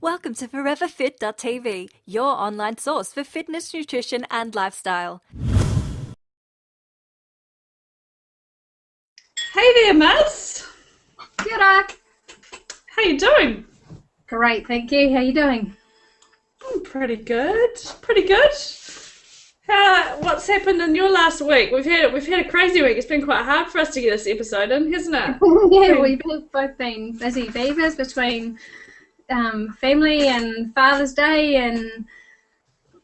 Welcome to ForeverFit.tv, your online source for fitness, nutrition and lifestyle. Hey there, Miss. Kia ora. How you doing? Great, thank you. How you doing? I'm pretty good. Pretty good. What's happened in your last week? We've had a crazy week. It's been quite hard for us to get this episode in, hasn't it? Yeah, we've both been busy beavers between family and Father's Day and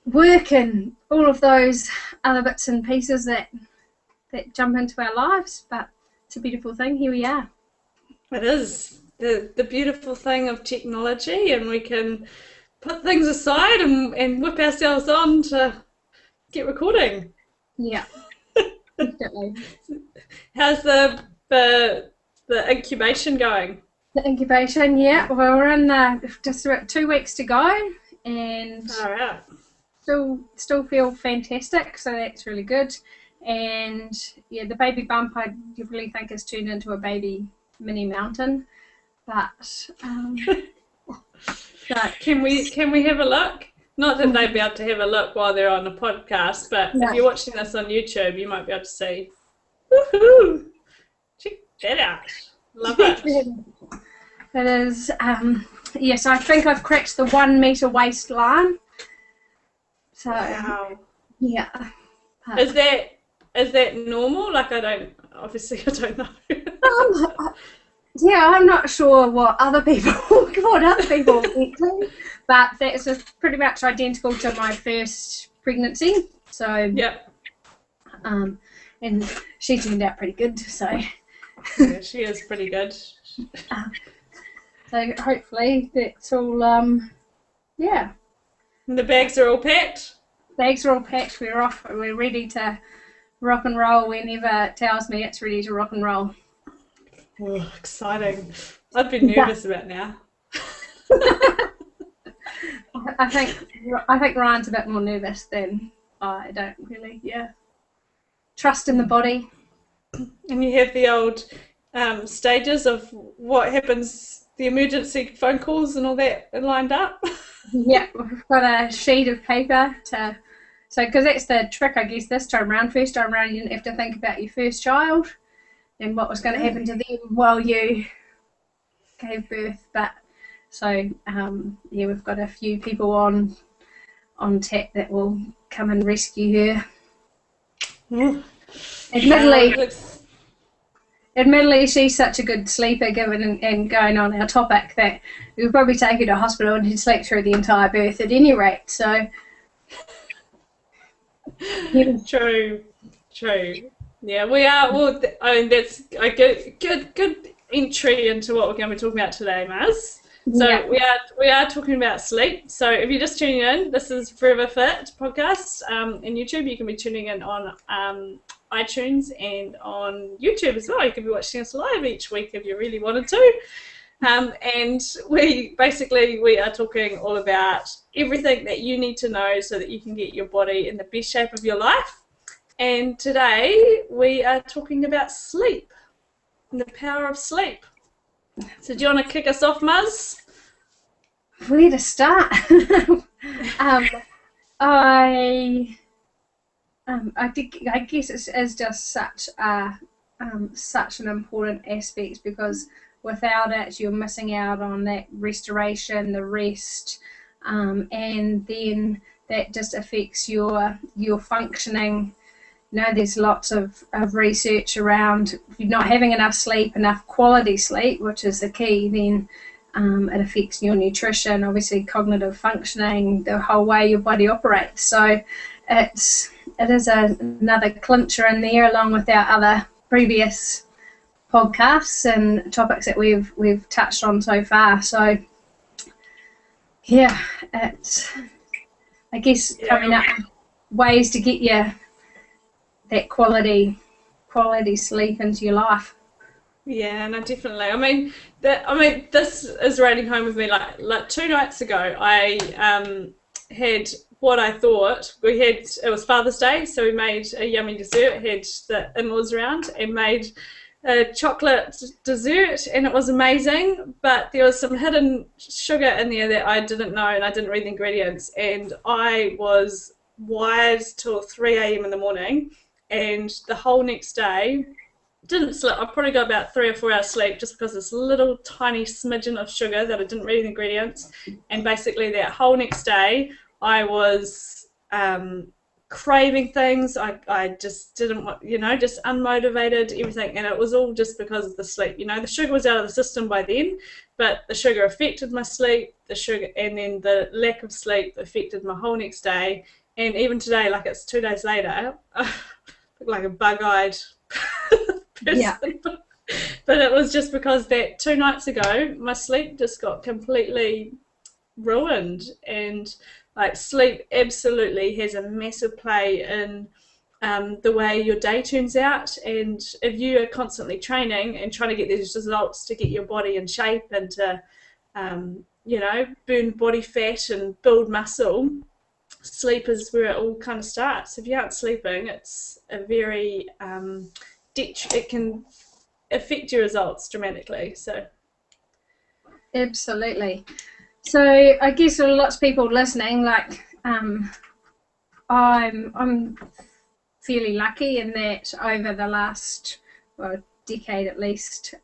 work and all of those other bits and pieces that jump into our lives. But it's a beautiful thing. Here we are. It is the beautiful thing of technology, and we can put things aside and whip ourselves on to get recording. Yeah, definitely. How's the incubation going? The incubation, yeah. Well, we're in just about 2 weeks to go, and All right. still feel fantastic. So that's really good. And yeah, the baby bump I really think has turned into a baby mini mountain. But Can we have a look? Not that they'd be able to have a look while they're on a podcast, but if you're watching this on YouTube, you might be able to see. Woohoo! Check that out. Love it. It is. Yes, I think I've cracked the 1 metre waistline. So Wow. yeah. Is that normal? Like I don't know. Yeah, I'm not sure what other people went through, but that's just pretty much identical to my first pregnancy. So Yep. and she turned out pretty good. So Yeah, she is pretty good. so hopefully that's all. Yeah, And the bags are all packed. bags are all packed. We're off. We're ready to rock and roll whenever it tells me it's ready to rock and roll. Oh, exciting. I'd be nervous about now. I think Ryan's a bit more nervous than I don't really. Yeah, trust in the body. And you have the old stages of what happens, the emergency phone calls and all that lined up. Yeah, we've got a sheet of paper because that's the trick, I guess, this time around. First time around, you didn't have to think about your first child and what was going to happen to them while you gave birth. But so yeah, we've got a few people on tap that will come and rescue her. Admittedly, she's such a good sleeper, given and going on our topic, that we'll probably take her to hospital and she'd sleep through the entire birth at any rate. So, yeah. True. Yeah, we are. Well, I mean, that's a good entry into what we're going to be talking about today, Maz. So Yeah. we are talking about sleep. So if you're just tuning in, this is Forever Fit podcast in YouTube. You can be tuning in on iTunes and on YouTube as well. You can be watching us live each week if you really wanted to. And we are talking all about everything that you need to know so that you can get your body in the best shape of your life. And today we are talking about sleep and the power of sleep. So do you want to kick us off, Muz? Where to start? I guess it's just such an important aspect, because without it you're missing out on that restoration, the rest, and then that just affects your functioning. You know, there's lots of research around not having enough sleep, enough quality sleep, which is the key. Then it affects your nutrition, obviously cognitive functioning, the whole way your body operates. So it is another clincher in there, along with our other previous podcasts and topics that we've touched on so far. So yeah, it's, I guess, coming up with ways to get you that quality sleep into your life. Yeah, no, definitely. I mean, this is raining home with me. Like 2 nights ago, I had what I thought it was Father's Day, so we made a yummy dessert. Had the in-laws around and made a chocolate dessert, and it was amazing, but there was some hidden sugar in there that I didn't know, and I didn't read the ingredients, and I was wired till 3 a.m. in the morning, and the whole next day didn't sleep. I probably got about 3 or 4 hours sleep just because this little tiny smidgen of sugar that I didn't read the ingredients, and basically that whole next day I was craving things. I just didn't want, just unmotivated, everything, and it was all just because of the sleep. The sugar was out of the system by then, but the sugar affected my sleep, and then the lack of sleep affected my whole next day, and even today, like it's 2 days later, I look like a bug-eyed person. Yeah. But it was just because that 2 nights ago, my sleep just got completely ruined, and like sleep absolutely has a massive play in the way your day turns out. And if you are constantly training and trying to get these results to get your body in shape and to burn body fat and build muscle, sleep is where it all kind of starts. If you aren't sleeping, it's a very it can affect your results dramatically. So absolutely. So I guess there are lots of people listening. Like, I'm fairly lucky in that over the last decade at least,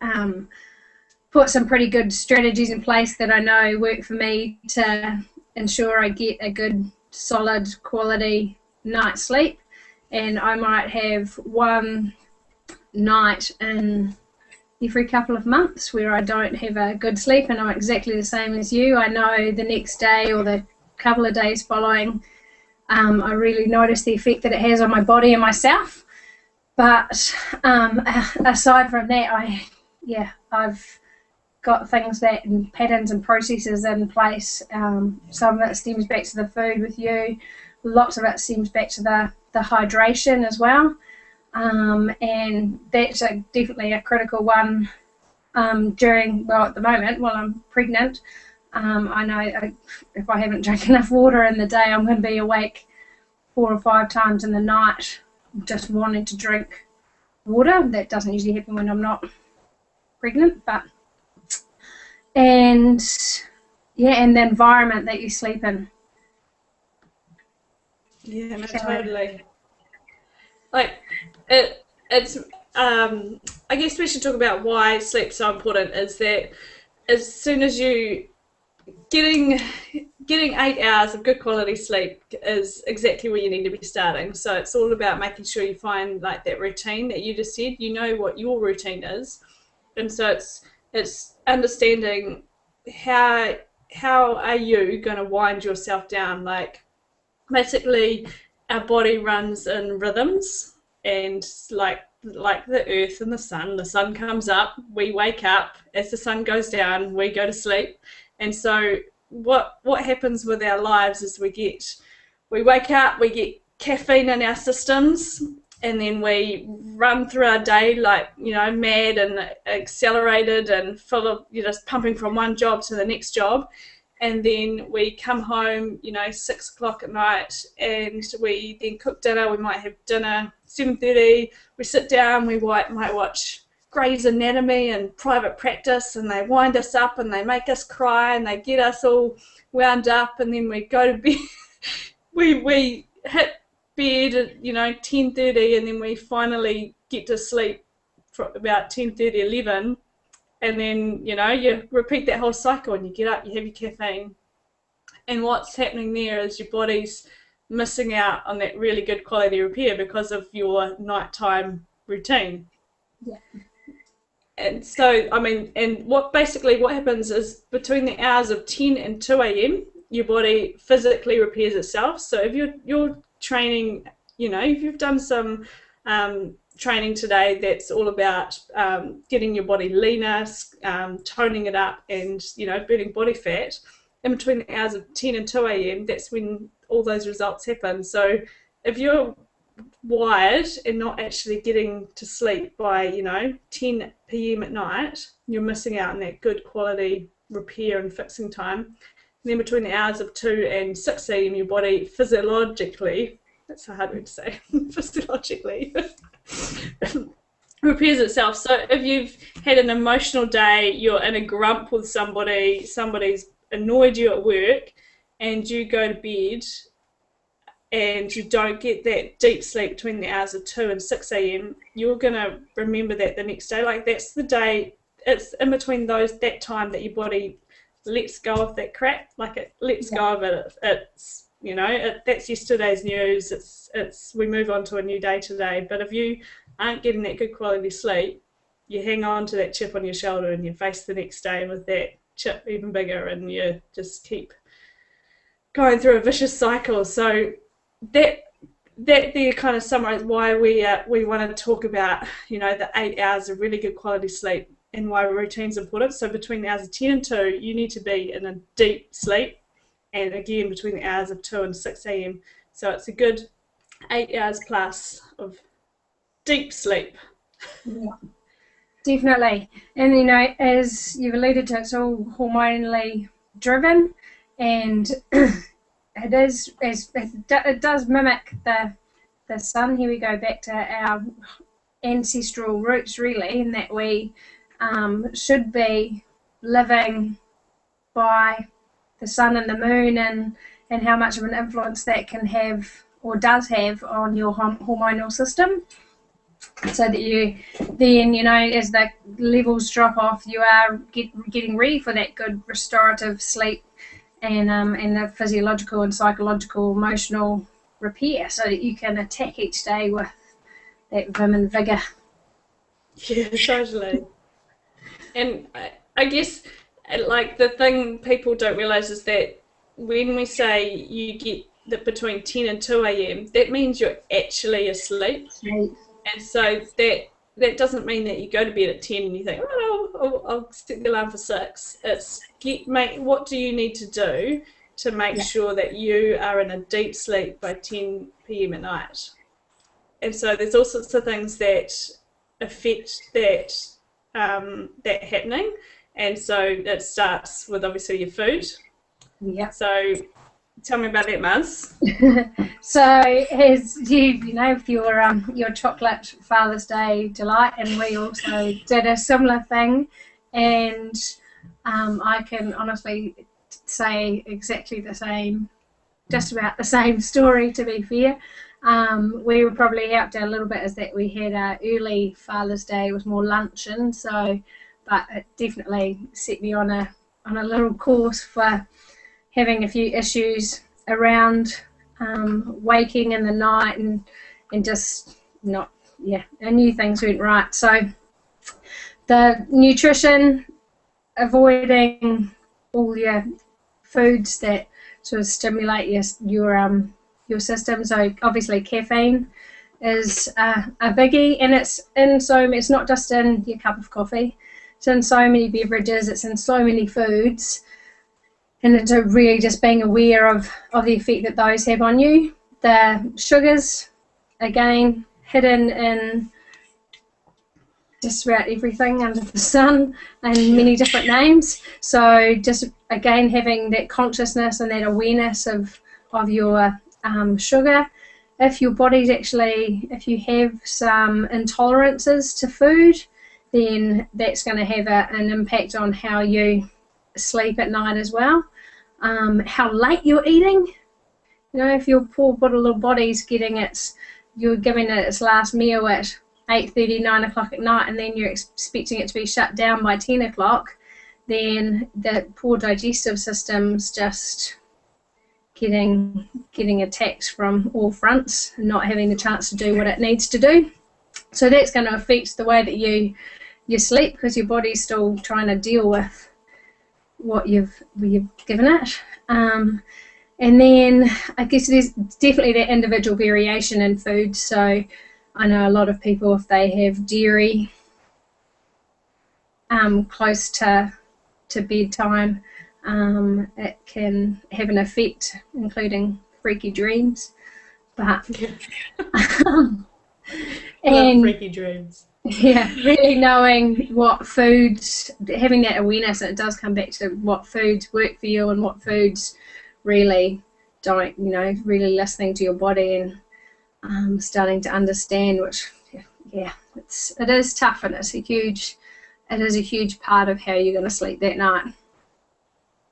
put some pretty good strategies in place that I know work for me to ensure I get a good, solid, quality night's sleep. And I might have one night in every couple of months where I don't have a good sleep, and I'm exactly the same as you. I know the next day or the couple of days following, I really notice the effect that it has on my body and myself. But aside from that, I've got things and patterns and processes in place. Some of it stems back to the food with you. Lots of it stems back to the hydration as well. And that's definitely a critical one at the moment while I'm pregnant. I know if I haven't drank enough water in the day, I'm going to be awake 4 or 5 times in the night just wanting to drink water. That doesn't usually happen when I'm not pregnant, and the environment that you sleep in. Yeah, no, totally. Like it's I guess we should talk about why sleep's so important. Is that as soon as you getting 8 hours of good quality sleep is exactly where you need to be starting. So it's all about making sure you find like that routine that you just said. You know what your routine is, and so it's understanding how are you going to wind yourself down. Like basically our body runs in rhythms, and like the earth and the sun comes up, we wake up. As the sun goes down, we go to sleep. And so what happens with our lives is we wake up, we get caffeine in our systems, and then we run through our day like, mad and accelerated and full of, just pumping from one job to the next job. And then we come home, 6 o'clock at night, and we then cook dinner. We might have dinner 7:30. We sit down, we might watch Grey's Anatomy and Private Practice, and they wind us up and they make us cry and they get us all wound up, and then we go to bed. we hit bed at 10:30, and then we finally get to sleep for about 10:30, 11. And then, you repeat that whole cycle, and you get up, you have your caffeine. And what's happening there is your body's missing out on that really good quality repair because of your nighttime routine. Yeah. And so, what happens is between the hours of 10 and 2 a.m., your body physically repairs itself. So if you're training, if you've done some training today that's all about getting your body leaner, toning it up, and burning body fat, in between the hours of 10 and 2 a.m., that's when all those results happen. So if you're wired and not actually getting to sleep by 10 p.m. at night, you're missing out on that good quality repair and fixing time. And then between the hours of 2 and 6 a.m., your body physiologically, that's a hard word to say, physiologically, repairs itself. So if you've had an emotional day, you're in a grump with somebody, somebody's annoyed you at work, and you go to bed and you don't get that deep sleep between the hours of 2 and 6 a.m., you're going to remember that the next day. Like, that's the day, it's in between that time that your body lets go of that crap. Like, it lets go of it. It's, that's yesterday's news. It's we move on to a new day today. But if you aren't getting that good quality sleep, you hang on to that chip on your shoulder and you face the next day with that chip even bigger, and you just keep going through a vicious cycle. So that there kind of summarise why we want to talk about the 8 hours of really good quality sleep and why routine's important. So between the hours of 10 and 2, you need to be in a deep sleep, and again between the hours of 2 and 6 a.m. So it's a good 8 hours plus of deep sleep. Yeah, definitely. And as you've alluded to, it's all hormonally driven, and it does mimic the sun. Here we go back to our ancestral roots, really, in that we should be living by the sun and the moon, and how much of an influence that can have or does have on your hormonal system, so that you then, as the levels drop off, you are getting ready for that good restorative sleep and the physiological and psychological, emotional repair, so that you can attack each day with that vim and vigour. Yeah, totally. And I guess, like, the thing people don't realise is that when we say you get that between 10 and 2 a.m., that means you're actually asleep. Right. And so that doesn't mean that you go to bed at 10 and you think, I'll set the alarm for 6. It's what do you need to do to make sure that you are in a deep sleep by 10 p.m. at night. And so there's all sorts of things that affect that happening. And so it starts with, obviously, your food. Yeah. So tell me about that, Maz. So, as with your chocolate Father's Day delight, and we also did a similar thing, and I can honestly say exactly the same, just about the same story, to be fair. We were probably helped out a little bit, is that we had our early Father's Day, it was more luncheon, but it definitely set me on a little course for having a few issues around waking in the night and just I knew things weren't right. So the nutrition, avoiding all your foods that sort of stimulate your system. So obviously caffeine is a biggie, and it's not just in your cup of coffee. It's in so many beverages, it's in so many foods. And it's really just being aware of the effect that those have on you. The sugars, again, hidden in just about everything under the sun and many different names. So just, again, having that consciousness and that awareness of your sugar. If your body's if you have some intolerances to food, then that's going to have an impact on how you sleep at night as well. How late you're eating. If your poor little body's you're giving it its last meal at 8:30, 9 o'clock at night, and then you're expecting it to be shut down by 10 o'clock, then the poor digestive system's just getting attacked from all fronts and not having the chance to do what it needs to do. So that's going to affect the way that you sleep, because your body's still trying to deal with what you've given it. And then I guess there's definitely that individual variation in food. So I know a lot of people, if they have dairy close to bedtime, it can have an effect, including freaky dreams. But and freaky dreams. Yeah, really knowing what foods, having that awareness, and it does come back to what foods work for you and what foods really don't, really listening to your body and starting to understand, which yeah, it is tough, and it is a huge part of how you're going to sleep that night.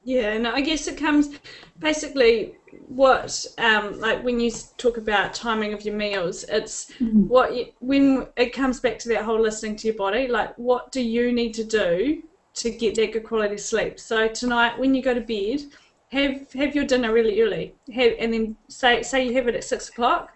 Yeah, and I guess it comes basically what like when you talk about timing of your meals, it's when it comes back to that whole listening to your body, like what do you need to do to get that good quality sleep? So tonight when you go to bed, have your dinner really early. And then say you have it at 6 o'clock.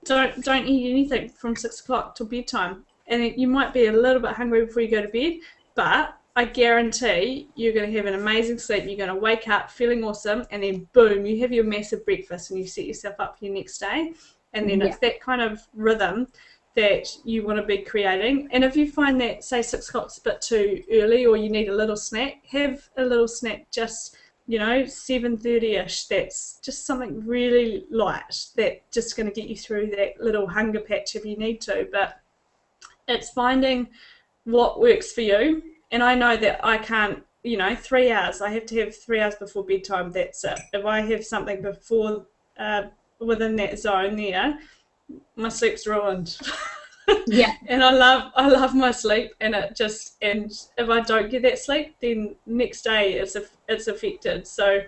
Don't eat anything from 6 o'clock till bedtime. And you might be a little bit hungry before you go to bed, but I guarantee you're going to have an amazing sleep. You're going to wake up feeling awesome, and then boom, you have your massive breakfast and you set yourself up for your next day. And then it's that kind of rhythm that you want to be creating. And if you find that, say, 6 o'clock's a bit too early, or you need a little snack, have a little snack just 7:30ish. That's just something really light that's just going to get you through that little hunger patch if you need to. But it's finding what works for you. And I know that I can't, 3 hours. I have to have 3 hours before bedtime. That's it. If I have something before, within that zone there, my sleep's ruined. Yeah. And I love my sleep, and if I don't get that sleep, then next day it's affected. So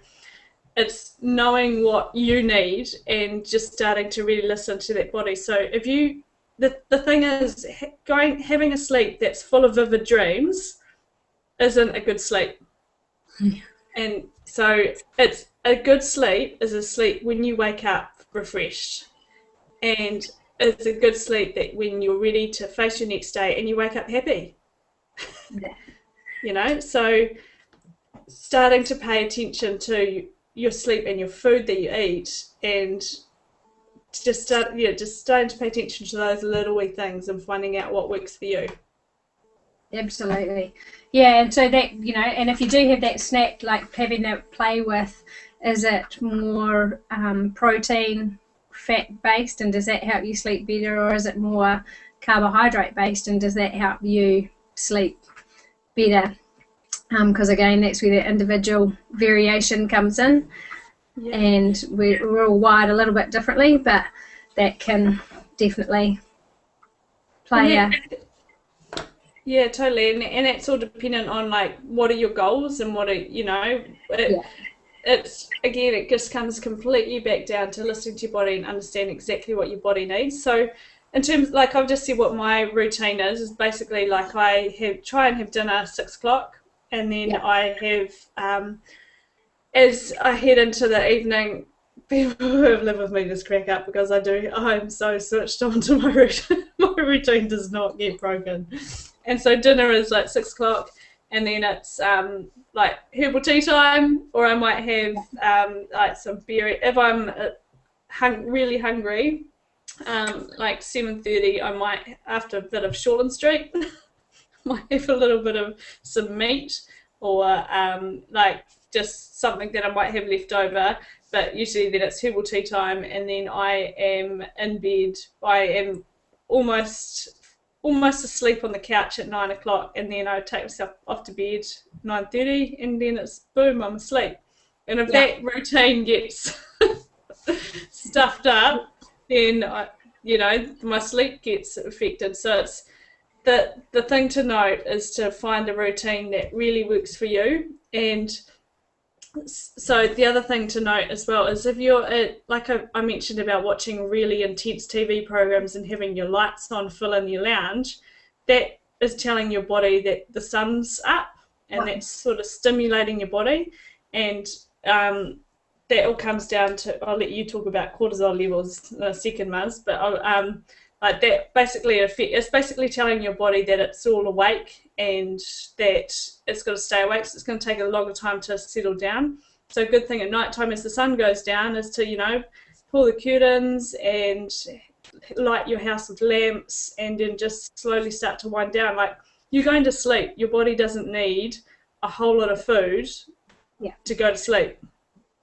it's knowing what you need and just starting to really listen to that body. So if the thing is, having a sleep that's full of vivid dreams isn't a good sleep. And so it's a good sleep is a sleep when you wake up refreshed, and it's a good sleep that when you're ready to face your next day and you wake up happy. So starting to pay attention to your sleep and your food that you eat, and just starting to pay attention to those little wee things and finding out what works for you. Absolutely. Yeah, and so that, and if you do have that snack, like having to play with, is it more protein, fat based, and does that help you sleep better, or is it more carbohydrate based, and does that help you sleep better? Because again, that's where the individual variation comes in. Yeah. And we're all wired a little bit differently, but that can definitely play Yeah, totally. And it's all dependent on, like, what are your goals and what are, it's, again, it just comes completely back down to listening to your body and understand exactly what your body needs. So in terms, like I've just said, what my routine is basically like I try and have dinner 6 o'clock, and then I have, as I head into the evening, people who have lived with me just crack up because I'm so switched on to my routine. My routine does not get broken. And so dinner is like 6 o'clock, and then it's like herbal tea time, or I might have like some berry. If I'm really hungry, like 7:30, I might, after a bit of Shortland Street, might have a little bit of some meat, or like just something that I might have left over. But usually then it's herbal tea time, and then I am in bed. I am almost asleep on the couch at 9 o'clock, and then I take myself off to bed 9:30, and then it's boom, I'm asleep. And if that routine gets stuffed up, then my sleep gets affected. So it's the thing to note is to find a routine that really works for you. And so the other thing to note as well is if you're like I mentioned about watching really intense TV programs and having your lights on full in your lounge, that is telling your body that the sun's up, and that's sort of stimulating your body. And that all comes down to, I'll let you talk about cortisol levels in a second, Muz, but like that basically it's basically telling your body that it's all awake and that it's got to stay awake, so it's going to take a longer time to settle down. So a good thing at night time as the sun goes down is to pull the curtains and light your house with lamps, and then just slowly start to wind down. Like, you're going to sleep, your body doesn't need a whole lot of food to go to sleep.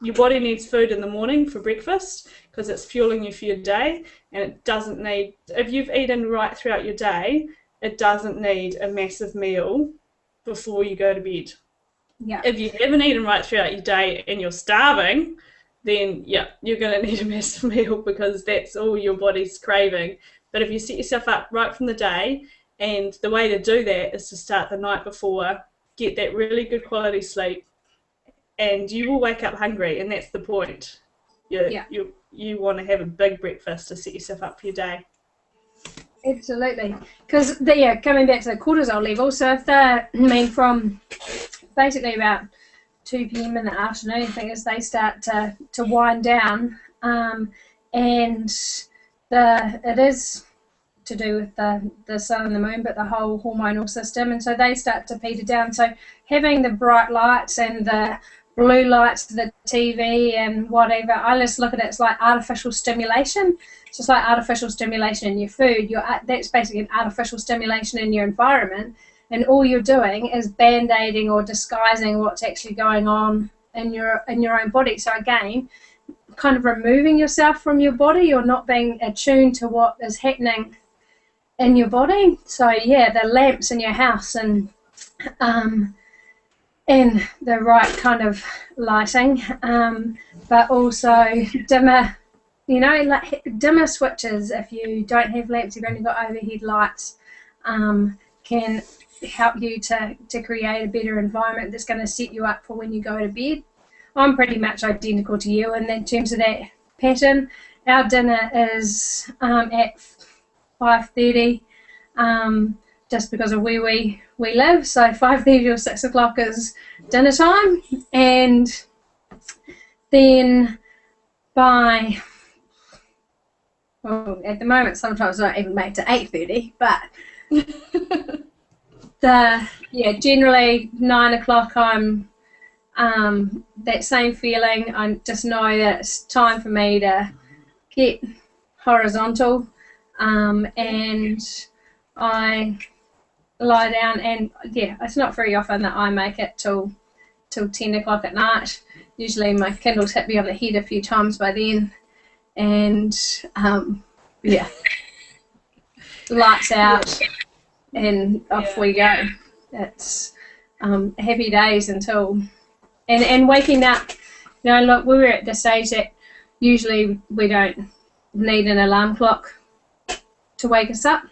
Your body needs food in the morning for breakfast because it's fueling you for your day, and it doesn't need, if you've eaten right throughout your day, it doesn't need a massive meal before you go to bed. Yeah. If you haven't eaten right throughout your day and you're starving, then you're going to need a massive meal because that's all your body's craving. But if you set yourself up right from the day, and the way to do that is to start the night before, get that really good quality sleep, and you will wake up hungry, and that's the point. You want to have a big breakfast to set yourself up for your day. Absolutely. Because, coming back to the cortisol level, so if from basically about 2 p.m. in the afternoon, I think, as they start to wind down, and it is to do with the sun and the moon, but the whole hormonal system, and so they start to peter down. So having the bright lights and the blue lights, the TV and whatever, I just look at it as like artificial stimulation. It's just like artificial stimulation in your food. That's basically an artificial stimulation in your environment, and all you're doing is band-aiding or disguising what's actually going on in your own body. So again, kind of removing yourself from your body. You're not being attuned to what is happening in your body. So the lamps in your house and the right kind of lighting, but also dimmer, like dimmer switches. If you don't have lamps, you've only got overhead lights, can help you to create a better environment that's going to set you up for when you go to bed. I'm pretty much identical to you, and in terms of that pattern, our dinner is at 5:30, just because of where we live. So 5:30 or 6 o'clock is dinner time, and then by at the moment sometimes I don't even make it to 8:30, but generally 9 o'clock I'm that same feeling. I just know that it's time for me to get horizontal, and I lie down, and it's not very often that I make it till 10 o'clock at night. Usually my Kindle's hit me on the head a few times by then, and lights out and off we go. It's happy days until and waking up. Look, we're at the stage that usually we don't need an alarm clock to wake us up.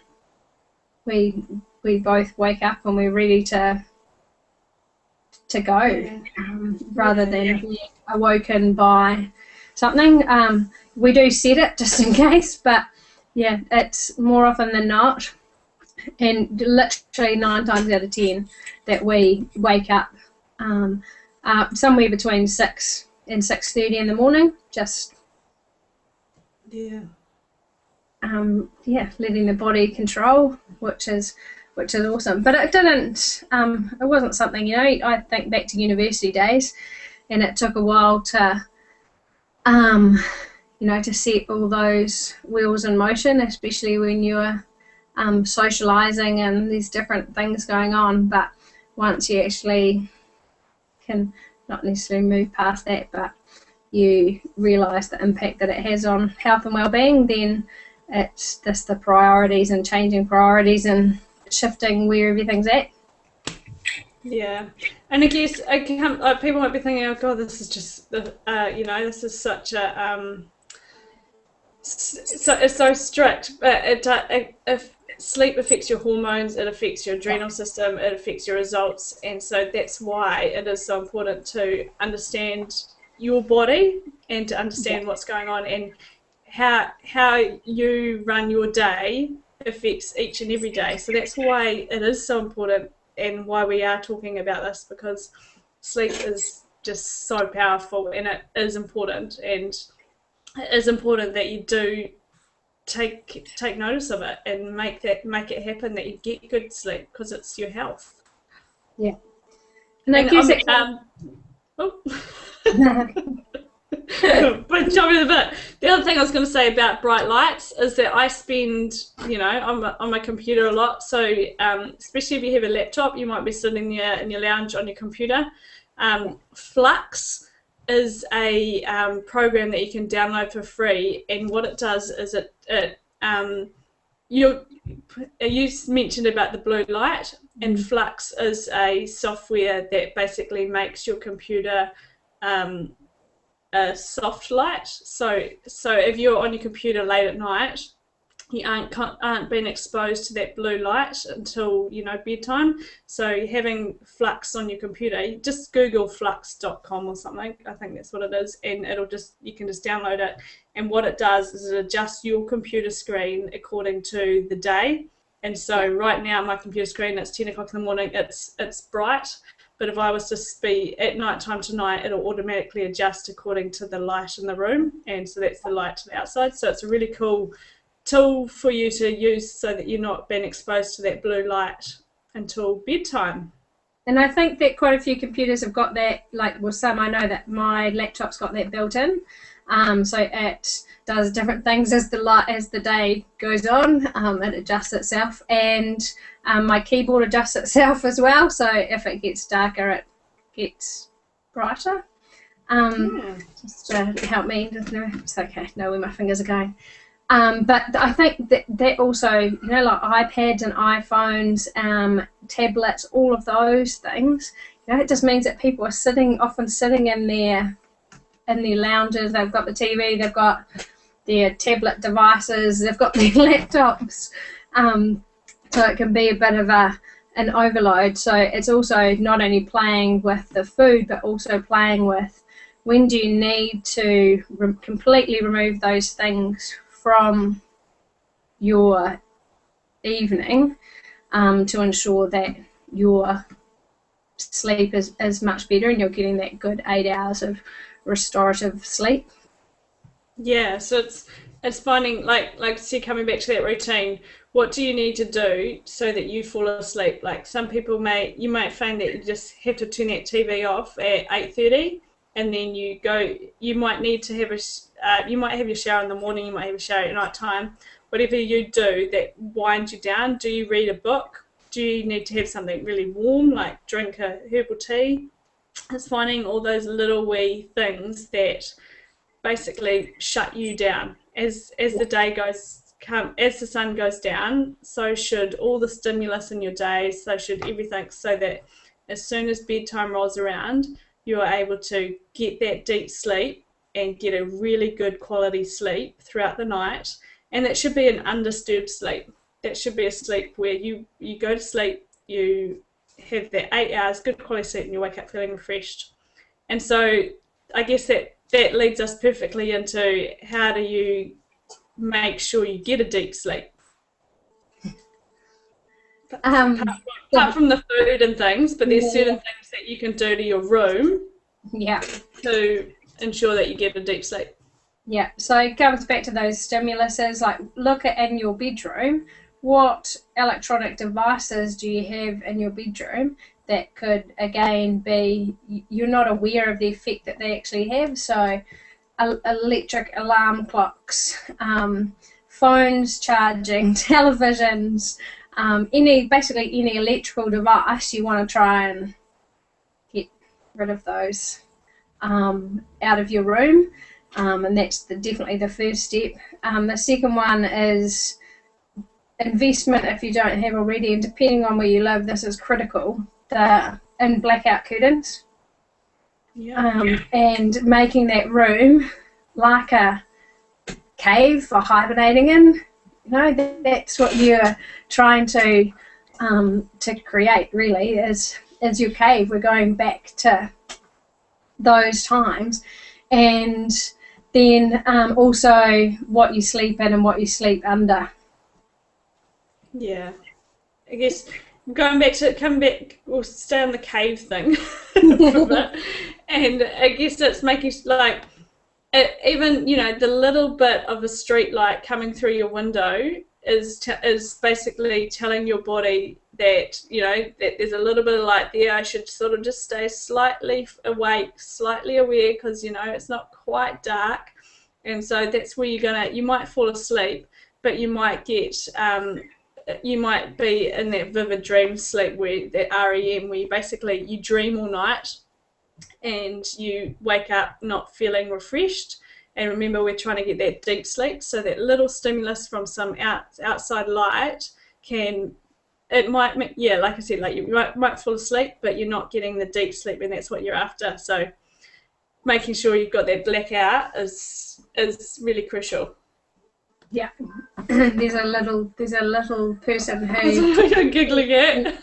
We both wake up and we're ready to go, rather than being awoken by something. We do set it just in case, but it's more often than not, and literally 9 times out of 10 that we wake up somewhere between 6 and 6:30 in the morning, just letting the body control, which is awesome. But it wasn't something, I think back to university days, and it took a while to to set all those wheels in motion, especially when you're socializing and there's different things going on. But once you actually can not necessarily move past that, but you realize the impact that it has on health and well-being, then it's just the priorities and changing priorities and shifting where everything's at. Yeah, and I guess people might be thinking, oh God, this is just this is such a it's so strict. But if sleep affects your hormones, it affects your adrenal system, it affects your results, and so that's why it is so important to understand your body and to understand what's going on, and how you run your day affects each and every day. So that's why it is so important, and why we are talking about this, because sleep is just so powerful, and it is important, and it is important that you do take notice of it and make it happen, that you get good sleep, because it's your health. Yeah. And I guess but jumping a bit, the other thing I was going to say about bright lights is that I spend, on my computer a lot. So especially if you have a laptop, you might be sitting there in your lounge on your computer. Flux is a program that you can download for free, and what it does is you mentioned about the blue light, and Flux is a software that basically makes your computer a soft light. So if you're on your computer late at night you aren't being exposed to that blue light until, you know, bedtime. So having Flux on your computer, just Google flux.com or something, I think that's what it is, and you can just download it, and what it does is it adjusts your computer screen according to the day. And so right now my computer screen, it's 10 o'clock in the morning, it's bright, but if I was to be at night time tonight, it'll automatically adjust according to the light in the room, and so that's the light to the outside. So it's a really cool tool for you to use so that you're not being exposed to that blue light until bedtime. And I think that quite a few computers have got that, like, well, some, I know that my laptop's got that built in. So it does different things as the day goes on. It adjusts itself, and my keyboard adjusts itself as well. So if it gets darker, it gets brighter. Just to help me. It's okay. Know where my fingers are going. But I think that also, you know, like iPads and iPhones, tablets, all of those things, you know, it just means that people are often sitting in their lounges. They've got the TV, they've got their tablet devices, they've got their laptops. So it can be a bit of an overload. So it's also not only playing with the food, but also playing with when do you need to completely remove those things from your evening to ensure that your sleep is much better and you're getting that good 8 hours of restorative sleep. Yeah, so it's finding, like see, coming back to that routine, what do you need to do so that you fall asleep? Like some people you might find that you just have to turn that TV off at 8:30, and then you might need to have you might have your shower in the morning, you might have a shower at night time. Whatever you do that winds you down, do you read a book? Do you need to have something really warm, like drink a herbal tea? It's finding all those little wee things that basically shut you down. As the sun goes down, so should all the stimulus in your day, so should everything, so that as soon as bedtime rolls around, you are able to get that deep sleep and get a really good quality sleep throughout the night. And that should be an undisturbed sleep. That should be a sleep where you go to sleep, you have that 8 hours good quality sleep, and you wake up feeling refreshed. And so I guess that leads us perfectly into how do you make sure you get a deep sleep. Apart from the food and things, but there's certain things that you can do to your room to ensure that you get a deep sleep. Yeah, so it comes back to those stimuluses, like look at in your bedroom, what electronic devices do you have in your bedroom that could, again, be, you're not aware of the effect that they actually have. So electric alarm clocks, phones charging, televisions, basically any electrical device, you want to try and get rid of those out of your room. And that's definitely the first step. The second one is investment, if you don't have already, and depending on where you live, this is critical, in blackout curtains. And making that room like a cave for hibernating in. You know, that's what you're trying to create, really, is your cave. We're going back to those times. And then also what you sleep in and what you sleep under. Yeah, I guess we'll stay on the cave thing for a bit, and I guess it's making even, you know, the little bit of a street light coming through your window is basically telling your body that, you know, that there's a little bit of light there. I should sort of just stay slightly awake, slightly aware, because, you know, it's not quite dark, and so that's where you might fall asleep, but you might get you might be in that vivid dream sleep, where that REM, where you dream all night and you wake up not feeling refreshed. And remember, we're trying to get that deep sleep, so that little stimulus from some outside light like I said, like you might fall asleep, but you're not getting the deep sleep, and that's what you're after. So making sure you've got that blackout is really crucial. Yeah. there's a little person That's who what I'm giggling at.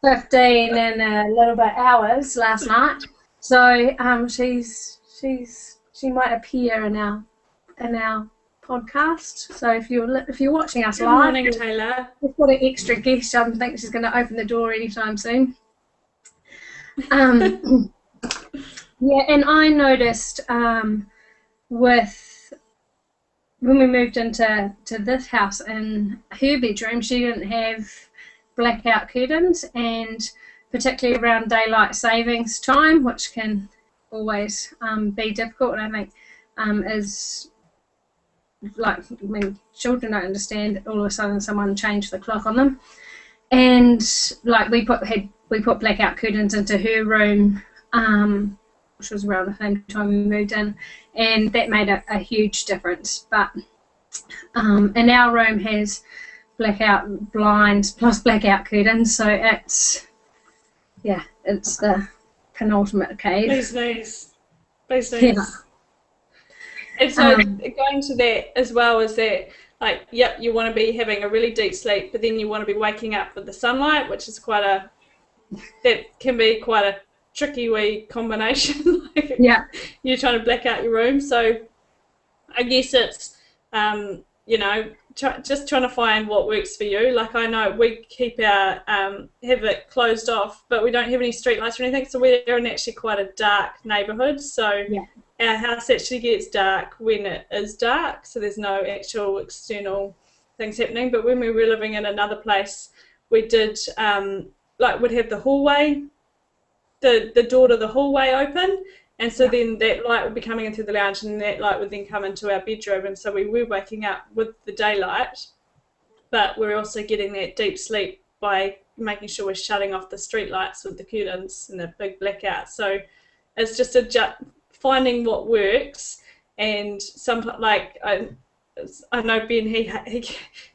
15 and a little bit hours last night. So she might appear in our podcast. So if you're watching us Good live, morning, Taylor. we've got an extra guest. I think she's going to open the door anytime soon. Yeah, and I noticed with when we moved into this house, in her bedroom, she didn't have blackout curtains, and particularly around daylight savings time, which can always be difficult. And I think is like when children don't understand, all of a sudden someone changed the clock on them, and like we put blackout curtains into her room, which was around the same time we moved in, and that made a huge difference. But and our room has blackout blinds plus blackout curtains, so it's the penultimate cave. These days. Yeah. And so going to that as well is that, like, yep, you want to be having a really deep sleep, but then you want to be waking up with the sunlight, which is that can be quite a tricky wee combination. Yeah. You're trying to black out your room. So I guess it's, just trying to find what works for you. Like, I know we keep our, have it closed off, but we don't have any street lights or anything. So we're in actually quite a dark neighbourhood. So Yeah. Our house actually gets dark when it is dark. So there's no actual external things happening. But when we were living in another place, we did, we'd have the hallway, the door to the hallway open, and so then that light would be coming in through the lounge, and that light would then come into our bedroom, and so we were waking up with the daylight, but we're also getting that deep sleep by making sure we're shutting off the street lights with the curtains and the big blackout. So it's just finding what works. And sometimes, like, I know Ben, he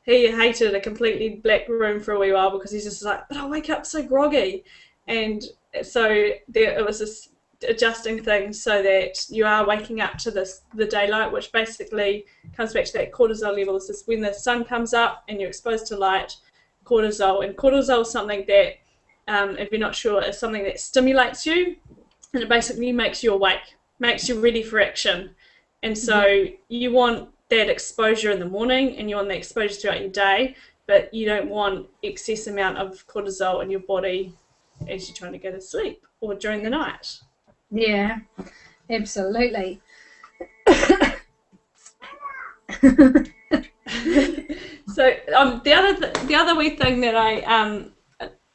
hated a completely black room for a wee while because he's just like, but I wake up so groggy. And so it was this adjusting things so that you are waking up to the daylight, which basically comes back to that cortisol levels. Is when the sun comes up and you're exposed to light, cortisol. And cortisol is something that, if you're not sure, is something that stimulates you, and it basically makes you awake, makes you ready for action. And so you want that exposure in the morning, and you want that exposure throughout your day, but you don't want excess amount of cortisol in your body as you're trying to go to sleep or during the night. Yeah, absolutely. So the other wee thing that I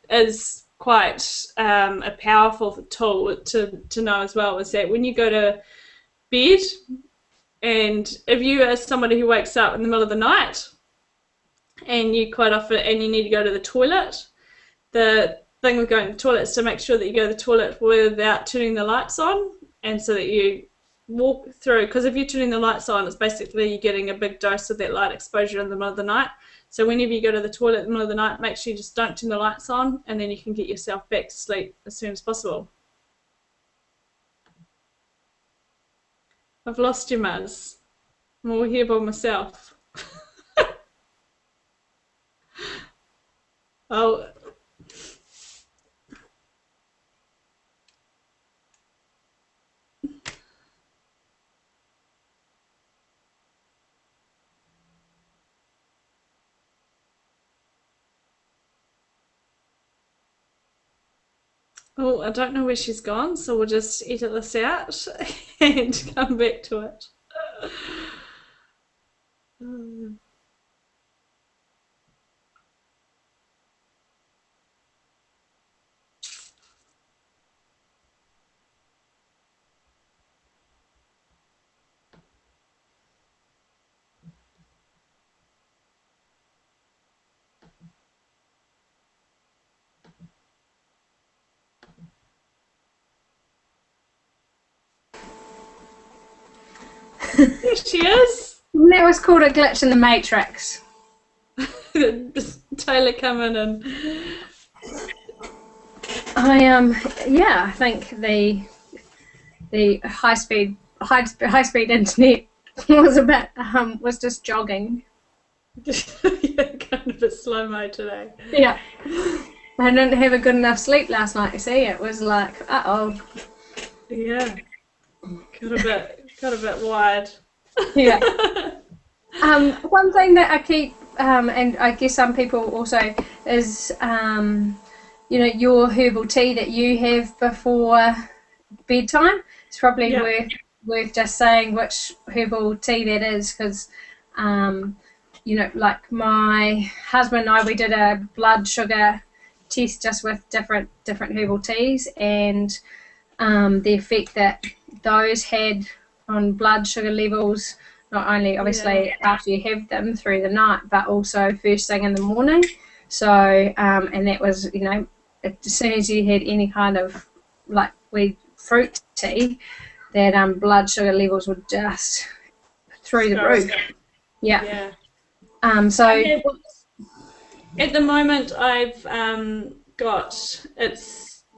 is quite a powerful tool to know as well is that when you go to bed, and if you are somebody who wakes up in the middle of the night and you quite often and you need to go to the toilet, the thing with going to the toilet is to make sure that you go to the toilet without turning the lights on, and so that you walk through, because if you're turning the lights on, it's basically you're getting a big dose of that light exposure in the middle of the night. So whenever you go to the toilet in the middle of the night, make sure you just don't turn the lights on, and then you can get yourself back to sleep as soon as possible. I've lost you, Muzz. I'm all here by myself. Oh. Oh, I don't know where she's gone, so we'll just edit this out and come back to it. There she is. That was called a glitch in the Matrix. Just Taylor coming and I think the high speed internet was just jogging. Yeah, kind of a slow mo today. Yeah. I didn't have a good enough sleep last night, you see. It was like, uh-oh. Yeah. Got a bit wired. Yeah. One thing that I keep, and I guess some people also, is, your herbal tea that you have before bedtime. It's probably worth just saying which herbal tea that is, because, like my husband and I, we did a blood sugar test just with different herbal teas, and the effect that those had on blood sugar levels, not only obviously after you have them through the night, but also first thing in the morning. So, and that was, as soon as you had any kind of like fruit tea, that blood sugar levels were just through the roof. Yeah. So at the moment I've got,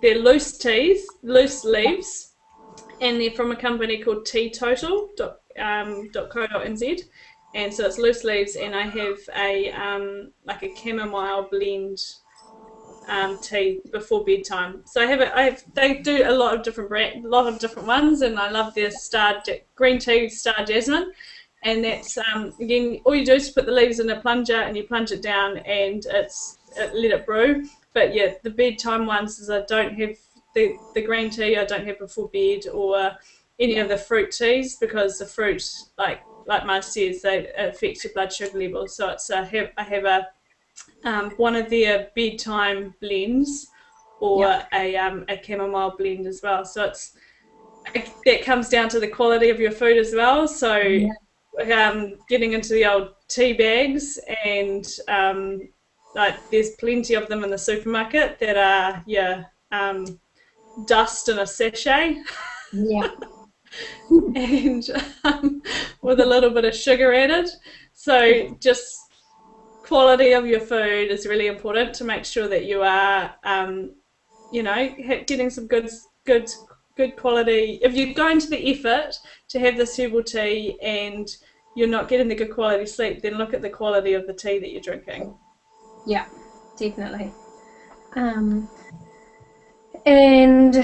they're loose teas, loose leaves, and they're from a company called teatotal.co.nz, and so it's loose leaves, and I have a like a chamomile blend tea before bedtime. So they do a lot of different ones, and I love their green tea star jasmine. And that's again, all you do is put the leaves in a plunger and you plunge it down, and let it brew. But yeah, the bedtime ones is I don't have the green tea. I don't have before bed, or any of the fruit teas, because the fruit, like Mark says, they affect your blood sugar levels. So it's I have a one of their bedtime blends, or a chamomile blend as well. So that comes down to the quality of your food as well. So getting into the old tea bags, and there's plenty of them in the supermarket that are dust in a sachet. Yeah. And with a little bit of sugar added. So just quality of your food is really important, to make sure that you are getting some good quality. If you're going to the effort to have this herbal tea and you're not getting the good quality sleep, then look at the quality of the tea that you're drinking. Yeah, definitely. And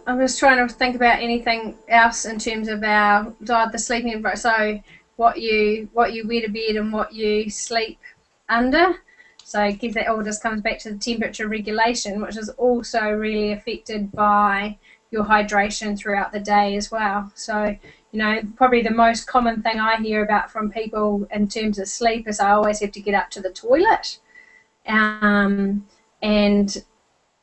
I was trying to think about anything else in terms of our diet, the sleeping environment. So what you wear to bed and what you sleep under. So I guess that all just comes back to the temperature regulation, which is also really affected by your hydration throughout the day as well. So, probably the most common thing I hear about from people in terms of sleep is I always have to get up to the toilet. And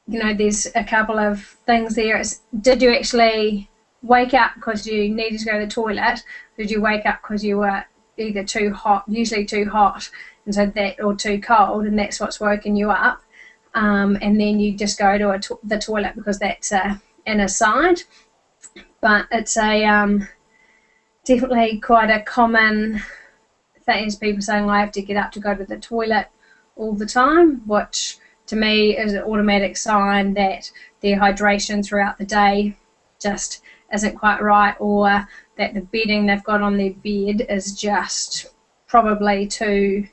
there's a couple of things there. Did you actually wake up because you needed to go to the toilet? Did you wake up because you were either too hot, usually too hot, and so or too cold, and that's what's woken you up? And then you just go to the toilet because that's an aside. But it's definitely quite a common thing, is people saying I have to get up to go to the toilet all the time, which to me is an automatic sign that their hydration throughout the day just isn't quite right, or that the bedding they've got on their bed is just probably too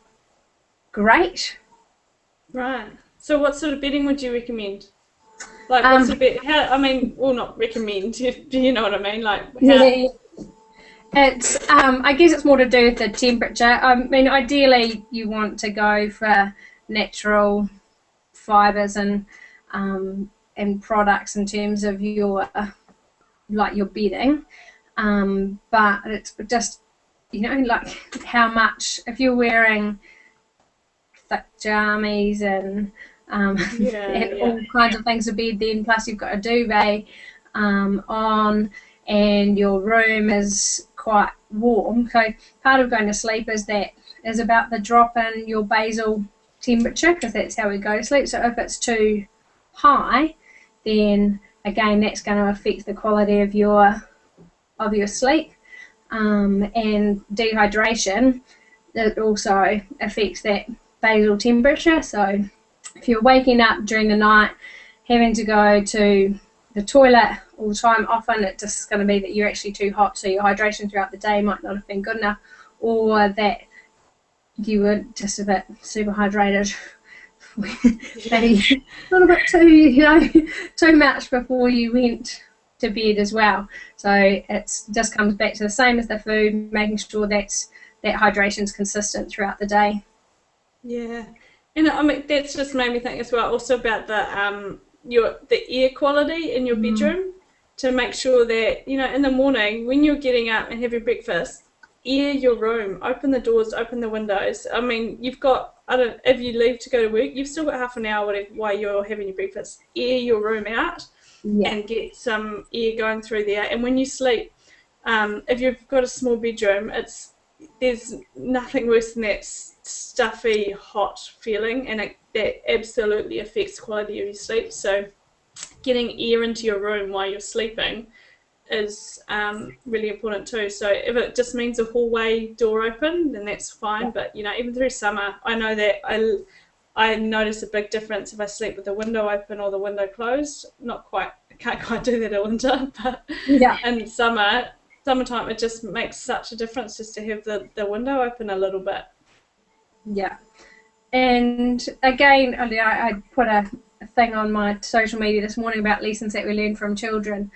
great. Right. So what sort of bedding would you recommend? Like, what sort of bed? Not recommend. Do you know what I mean? Like, yeah. It's I guess it's more to do with the temperature. I mean, ideally you want to go for natural fibres and products in terms of your bedding, but it's just like how much, if you're wearing thick jammies and all kinds of things to bed, then plus you've got a duvet on, and your room is quite warm. So part of going to sleep is about the drop in your basal temperature, because that's how we go to sleep. So if it's too high, then again that's going to affect the quality of your sleep, and dehydration, it also affects that basal temperature. So if you're waking up during the night having to go to the toilet all the time, often it's just going to be that you're actually too hot, so your hydration throughout the day might not have been good enough, or that you were just a bit super hydrated. Maybe a little bit too much before you went to bed as well. So it just comes back to the same as the food, making sure that hydration is consistent throughout the day. Yeah, and I mean that's just made me think as well, also about the air quality in your bedroom, to make sure that in the morning when you're getting up and having breakfast, air your room, open the doors, open the windows. I mean, you've got if you leave to go to work, you've still got half an hour while you're having your breakfast. Air your room out. Yeah. And get some air going through there. And when you sleep, if you've got a small bedroom, there's nothing worse than that stuffy, hot feeling, and that absolutely affects the quality of your sleep. So getting air into your room while you're sleeping is really important too. So if it just means a hallway door open, then that's fine. But even through summer, I know that I notice a big difference if I sleep with the window open or the window closed. I can't quite do that in winter, but in summertime, it just makes such a difference just to have the window open a little bit. Yeah. And again, I put a thing on my social media this morning about lessons that we learn from children.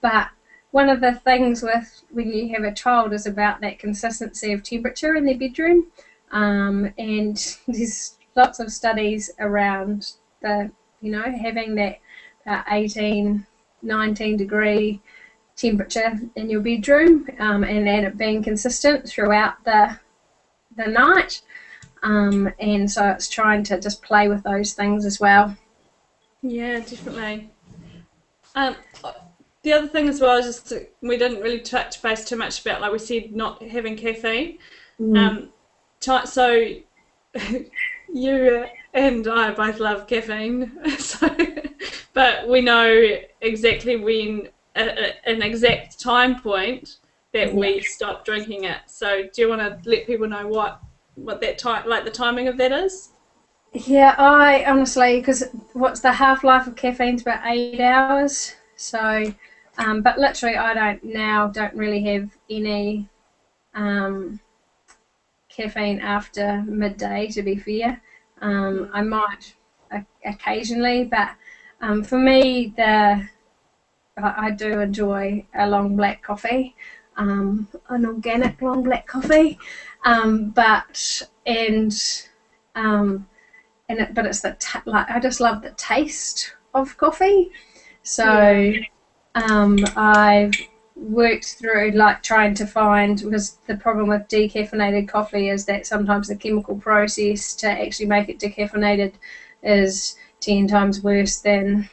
But one of the things with when you have a child is about that consistency of temperature in their bedroom. And there's lots of studies around having that 18, 19 degree temperature in your bedroom, and it being consistent throughout the night. And so it's trying to just play with those things as well. Yeah, definitely. The other thing as well is just we didn't really touch base too much about, like we said, not having caffeine. So you and I both love caffeine, but we know exactly when an exact time point that we stop drinking it. So do you want to let people know what that time, like the timing of that is? Yeah, I honestly, because what's the half-life of caffeine? Is about 8 hours. So, but literally, I don't really have any caffeine after midday, to be fair. I might occasionally, but for me, I do enjoy a long black coffee, an organic long black coffee, but it's I just love the taste of coffee. So I've worked through trying to find, because the problem with decaffeinated coffee is that sometimes the chemical process to actually make it decaffeinated is 10 times worse than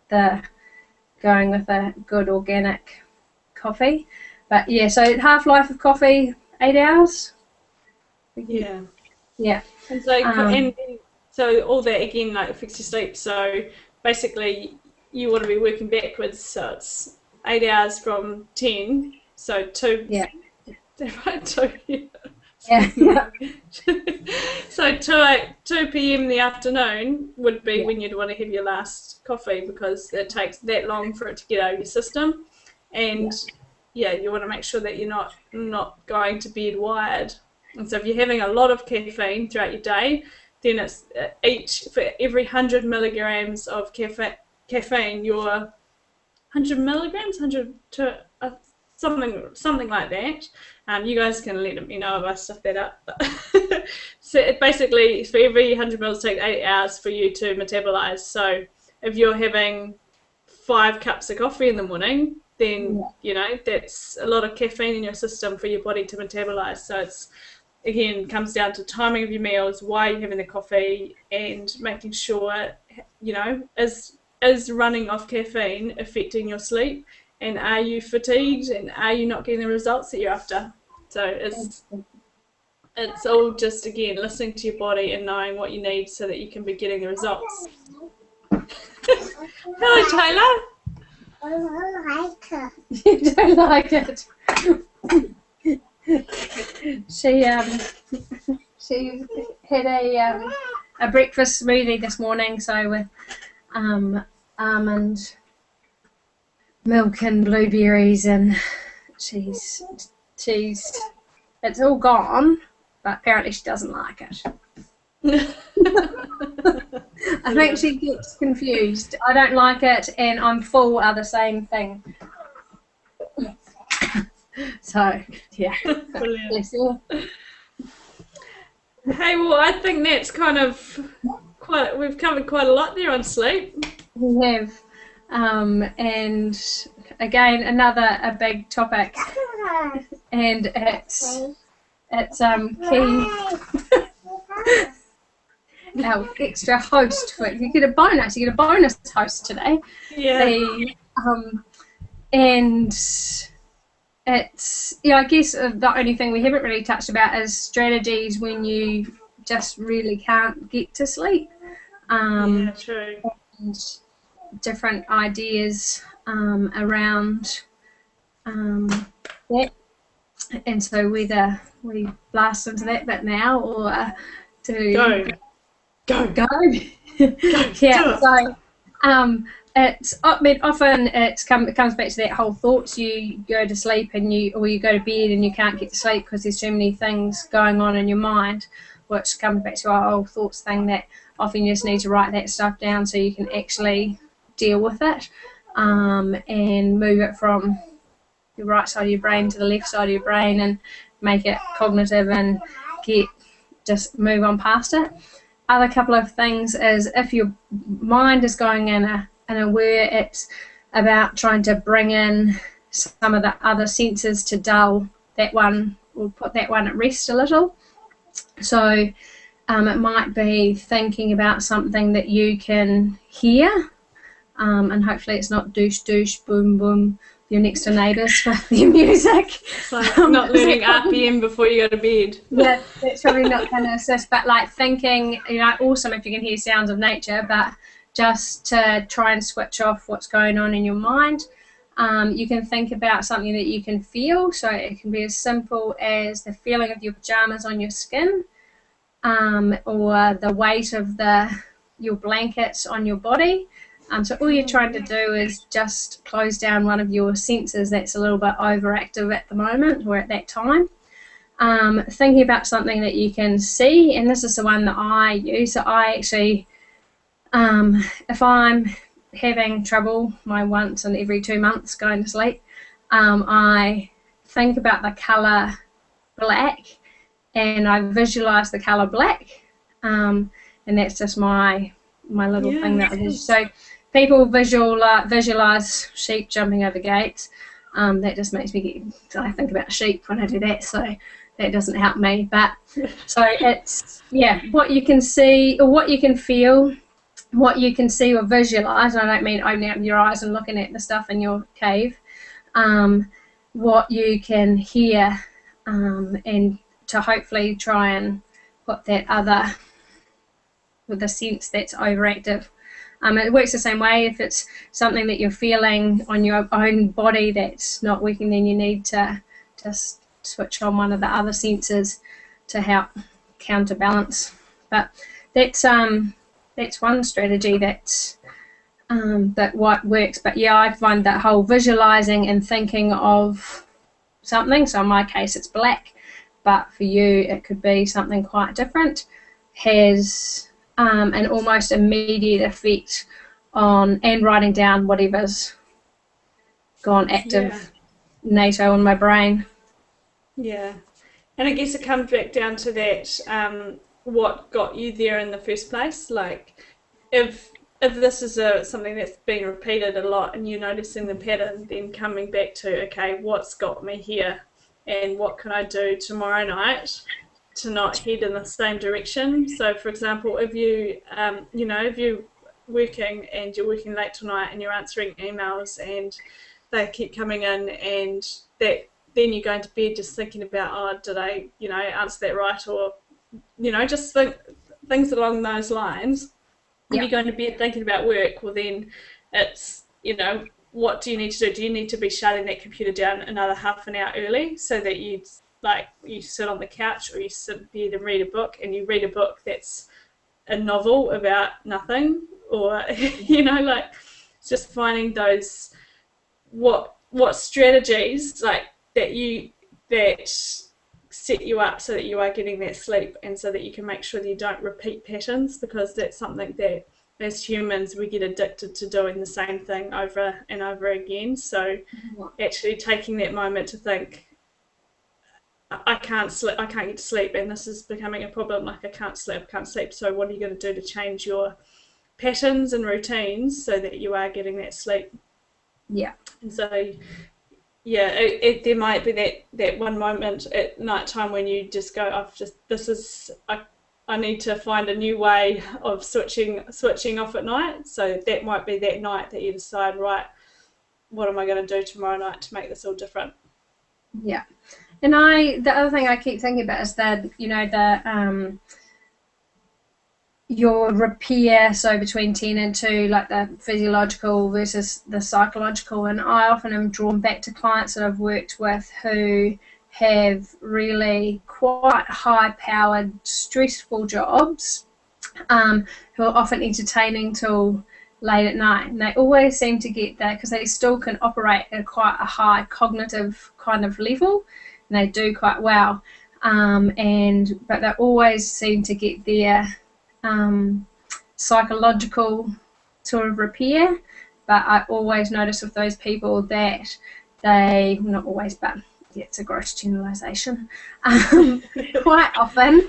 the going with a good organic coffee. But yeah, so half-life of coffee, 8 hours. Yeah. And so all that again affects your sleep. So basically you want to be working backwards, so it's 8 hours from 10, so 2. Yeah. Right, 2. Yeah. So 2 p.m. in the afternoon would be when you'd want to have your last coffee, because it takes that long for it to get out of your system, and you want to make sure that you're not going to bed wired. And so if you're having a lot of caffeine throughout your day, then it's for every 100 milligrams of caffeine, you're 100 milligrams, 100 to something like that. You guys can let me know if I stuff that up. So basically, for every 100 mils, it takes 8 hours for you to metabolize. So if you're having 5 cups of coffee in the morning, then that's a lot of caffeine in your system for your body to metabolize. So it's again comes down to timing of your meals, why you're having the coffee, and making sure is running off caffeine affecting your sleep, and are you fatigued, and are you not getting the results that you're after. So it's all just again listening to your body and knowing what you need so that you can be getting the results. Hello, Taylor. I don't like it. You don't like it. She had a breakfast smoothie this morning, so with almond milk and blueberries, and she's it's all gone, but apparently she doesn't like it. I think she gets confused. I don't like it and I'm full are the same thing. So, yeah. Brilliant. Bless her. Hey, well, I think that's kind of we've covered quite a lot there on sleep. We have. And again, a big topic. And it's key. Our extra host for you get a bonus host today. Yeah. And it's I guess the only thing we haven't really touched about is strategies when you just really can't get to sleep. Yeah, true. And different ideas around that. And so whether we blast into that bit now or to go. Yeah. So it's often it comes back to that whole thoughts. You go to sleep and you go to bed and you can't get to sleep because there's too many things going on in your mind, which comes back to our whole thoughts thing that often you just need to write that stuff down so you can actually deal with it and move it from the right side of your brain to the left side of your brain and make it cognitive and just move on past it. Other couple of things is if your mind is going in a where it's about trying to bring in some of the other senses to dull that one or put that one at rest a little. So it might be thinking about something that you can hear, and hopefully it's not douche, douche, boom, boom, your next door neighbours with their music. It's like not learning RPM before you go to bed. Yeah, that's probably not going to assist, but like thinking, awesome if you can hear sounds of nature, but just to try and switch off what's going on in your mind. You can think about something that you can feel, so it can be as simple as the feeling of your pajamas on your skin, or the weight of your blankets on your body. So all you're trying to do is just close down one of your senses that's a little bit overactive at the moment or at that time. Thinking about something that you can see, and this is the one that I use. So I actually, if I'm having trouble my once in every 2 months going to sleep, I think about the colour black and I visualise the colour black, and that's just my little thing that I do. So people visualise sheep jumping over gates. That just makes me I think about sheep when I do that, so that doesn't help me. But so it's what you can see or what you can feel, what you can see or visualise. I don't mean opening up your eyes and looking at the stuff in your cave. What you can hear, and to hopefully try and put that other with the sense that's overactive. It works the same way. If it's something that you're feeling on your own body that's not working, then you need to just switch on one of the other senses to help counterbalance. But that's one strategy that what works. But yeah, I find that whole visualizing and thinking of something. So in my case, it's black, but for you, it could be something quite different. Has an almost immediate effect on, and writing down whatever's gone active NATO in my brain. Yeah, and I guess it comes back down to that, what got you there in the first place. Like, if this is something that's been repeated a lot and you're noticing the pattern, then coming back to, okay, what's got me here and what can I do tomorrow night to not head in the same direction. So for example, if you if you're working and you're working late tonight and you're answering emails and they keep coming in, and that then you're going to bed just thinking about, did I answer that right, or just things along those lines. If you're going to bed thinking about work, well then it's what do you need to do? Do you need to be shutting that computer down another half an hour early so that you sit on the couch, or you sit in bed and read a book, and you read a book that's a novel about nothing, or it's just finding those what strategies like that set you up so that you are getting that sleep, and so that you can make sure that you don't repeat patterns, because that's something that as humans we get addicted to doing the same thing over and over again. So actually taking that moment to think, I can't get to sleep, and this is becoming a problem. Like I can't sleep. So what are you going to do to change your patterns and routines so that you are getting that sleep? Yeah. And so, yeah, there might be that one moment at night time when you just go, I need to find a new way of switching off at night. So that might be that night that you decide, right, what am I going to do tomorrow night to make this all different? Yeah. And the other thing I keep thinking about is that, your repair, so between 10 and 2, like the physiological versus the psychological. And I often am drawn back to clients that I've worked with who have really quite high-powered, stressful jobs, who are often entertaining till late at night, and they always seem to get that because they still can operate at quite a high cognitive kind of level, and they do quite well, but they always seem to get their psychological sort of repair. But I always notice with those people that they, not always, but yeah, it's a gross generalization, quite often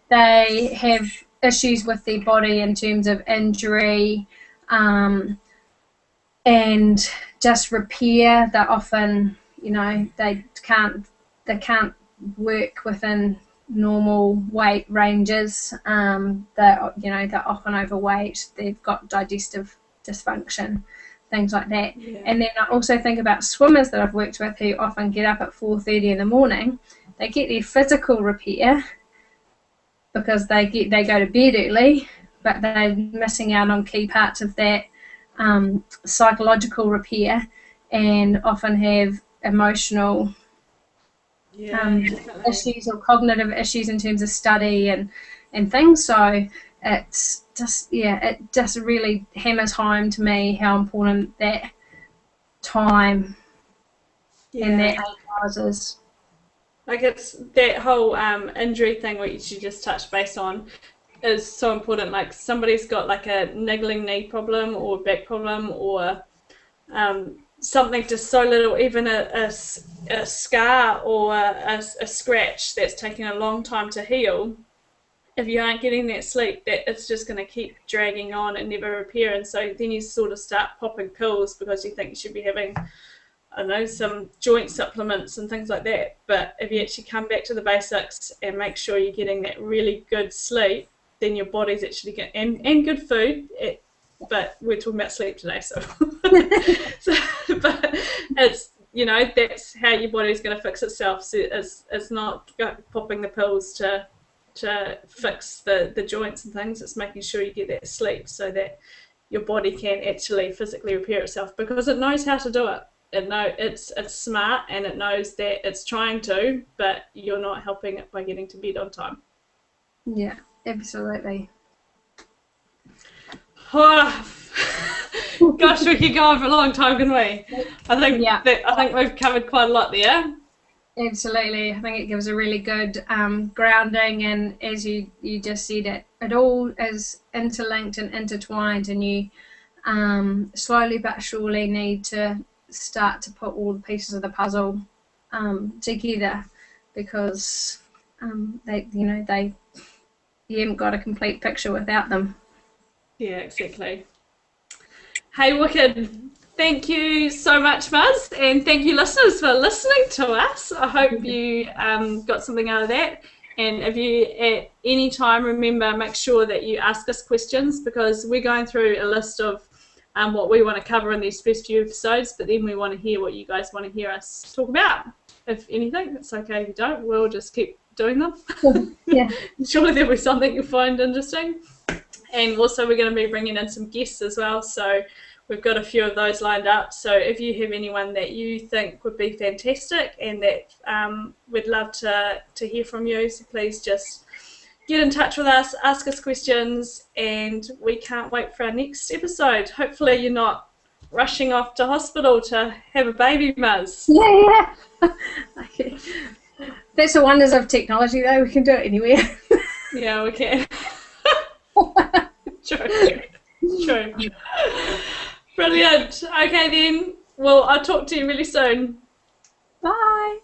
they have issues with their body in terms of injury, and just repair. That often, they can't work within normal weight ranges. They're often overweight. They've got digestive dysfunction, things like that. Yeah. And then I also think about swimmers that I've worked with who often get up at 4:30 in the morning. They get their physical repair because they go to bed early, but they're missing out on key parts of that psychological repair, and often have emotional issues or cognitive issues in terms of study and things. So it's just, it just really hammers home to me how important that time and that 8 hours is. Like it's that whole injury thing which you just touched base on is so important. Like somebody's got like a niggling knee problem or back problem, or something just so little, even a scar or a scratch that's taking a long time to heal. If you aren't getting that sleep, that it's just going to keep dragging on and never repair. And so then you sort of start popping pills because you think you should be having, I don't know, some joint supplements and things like that. But if you actually come back to the basics and make sure you're getting that really good sleep, then your body's actually getting, and good food. But we're talking about sleep today, so but it's, that's how your body's going to fix itself. So it's not popping the pills to fix the joints and things. It's making sure you get that sleep so that your body can actually physically repair itself, because it knows how to do it. It's smart, and it knows that it's trying to, but you're not helping it by getting to bed on time. Yeah, absolutely. Oh, gosh, we could go on for a long time, couldn't we? I think we've covered quite a lot there. Absolutely. I think it gives a really good grounding, and as you just said, it all is interlinked and intertwined, and you slowly but surely need to start to put all the pieces of the puzzle together, because you haven't got a complete picture without them. Yeah, exactly. Hey, wicked. Thank you so much, Muz, and thank you, listeners, for listening to us. I hope you got something out of that. And if you, at any time, remember, make sure that you ask us questions, because we're going through a list of what we want to cover in these first few episodes, but then we want to hear what you guys want to hear us talk about. If anything, it's okay if you don't. We'll just keep doing them. Yeah. Surely there'll be something you find interesting. And also we're going to be bringing in some guests as well, so we've got a few of those lined up. So if you have anyone that you think would be fantastic and that we'd love to hear from you, so please just get in touch with us, ask us questions, and we can't wait for our next episode. Hopefully you're not rushing off to hospital to have a baby, Muzz. Yeah. Okay. That's the wonders of technology, though. We can do it anywhere. Yeah, we can. True. Brilliant. Okay then. Well, I'll talk to you really soon. Bye.